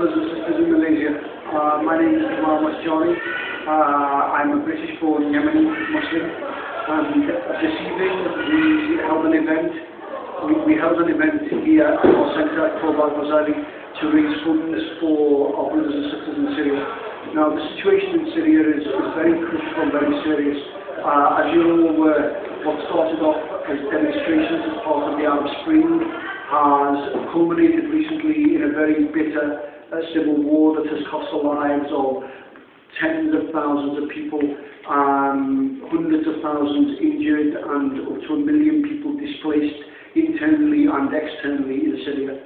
brothers and sisters in Malaysia. My name is Omar Al-Mukhtar. I'm a British-born Yemeni Muslim, and this evening we held an event. We held an event here at our centre called Al-Ghazali to raise funds for our brothers and sisters in Syria. Now, the situation in Syria is very critical and very serious. As you're all aware, what started off as demonstrations as part of the Arab Spring has culminated recently in a very bitter civil war that has cost the lives of tens of thousands of people, hundreds of thousands injured, and up to 1 million people displaced internally and externally in Syria.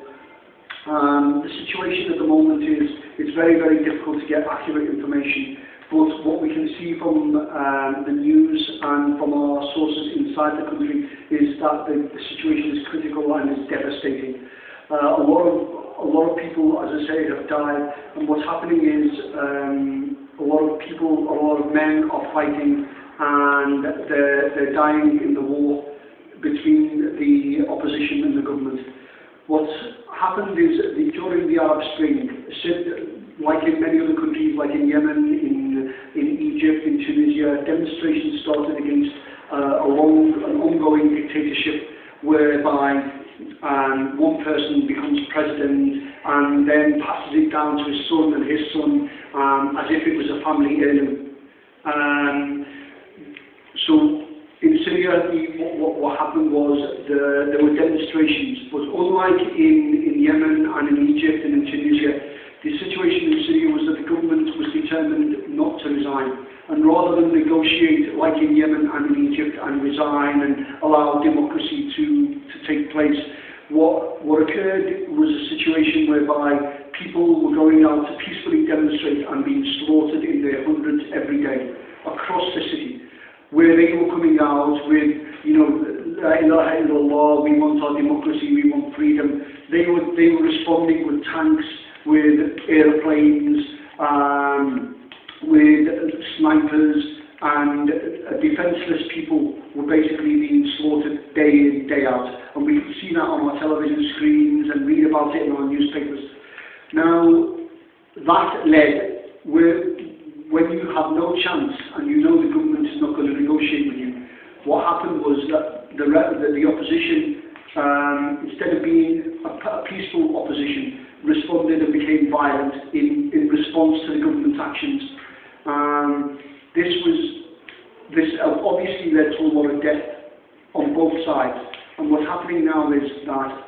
The situation at the moment is it's very, very difficult to get accurate information. But what we can see from the news and from our sources inside the country is that the situation is critical and is devastating. A lot of people, as I say, have died, and what's happening is a lot of men are fighting, and they're dying in the war between the opposition and the government. What's happened is during the Arab Spring, like in many other countries, like in Yemen, in Egypt, in Tunisia, demonstrations started against an ongoing dictatorship whereby one person becomes president and then passes it down to his son and his son as if it was a family heirloom. So in Syria, what happened was there were demonstrations, but unlike in Yemen and in Egypt and in Tunisia, the situation in Syria was that the government was determined not to resign, and rather than negotiate like in Yemen and in Egypt and resign and allow democracy to take place, what occurred was a situation whereby people were going out to peacefully demonstrate and being slaughtered in their hundreds every day across the city, where they were coming out with, La ilaha illallah, we want our democracy, we want freedom. They were responding with tanks, with airplanes, with snipers, and defenceless people were basically being slaughtered day in, day out. And we could see that on our television screens and read about it in our newspapers. Now, that led, when you have no chance and you know the government is not going to negotiate with you, what happened was that the opposition, instead of being a peaceful opposition, responded and became violent in response to the government's actions. This obviously led to a lot of death on both sides. And what's happening now is that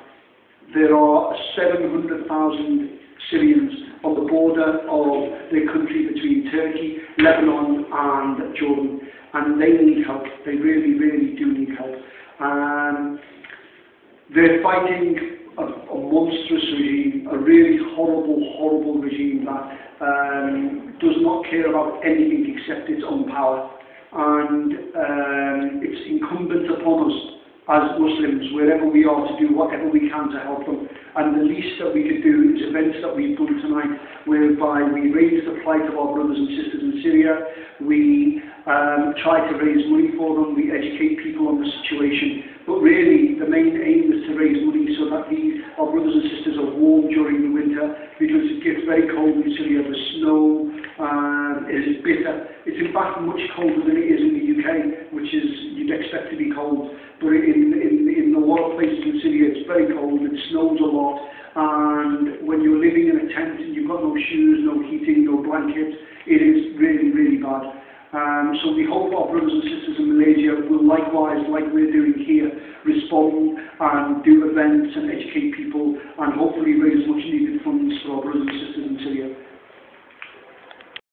there are 700,000 Syrians on the border of the country between Turkey, Lebanon and Jordan, and they need help. They really, really do need help. They're fighting a monstrous regime, a really horrible, horrible regime that does not care about anything except its own power. And it's incumbent upon us as Muslims, wherever we are, to do whatever we can to help them. And the least that we could do is events that we've done tonight, whereby we raise the plight of our brothers and sisters in Syria, we try to raise money for them, we educate people on the situation. But really, the main aim is to raise money so that our brothers and sisters are warm during the winter, because it gets very cold in Syria. The snow is bitter. It's in fact much colder than it is in the UK, which is you'd expect to be cold. But in a lot of places in Syria, it's very cold. It snows a lot, and when you're living in a tent and you've got no shoes, no heating, no blankets, it is really, really bad. So we hope our brothers and sisters in Malaysia will likewise, like we're doing here, respond and do events and educate people and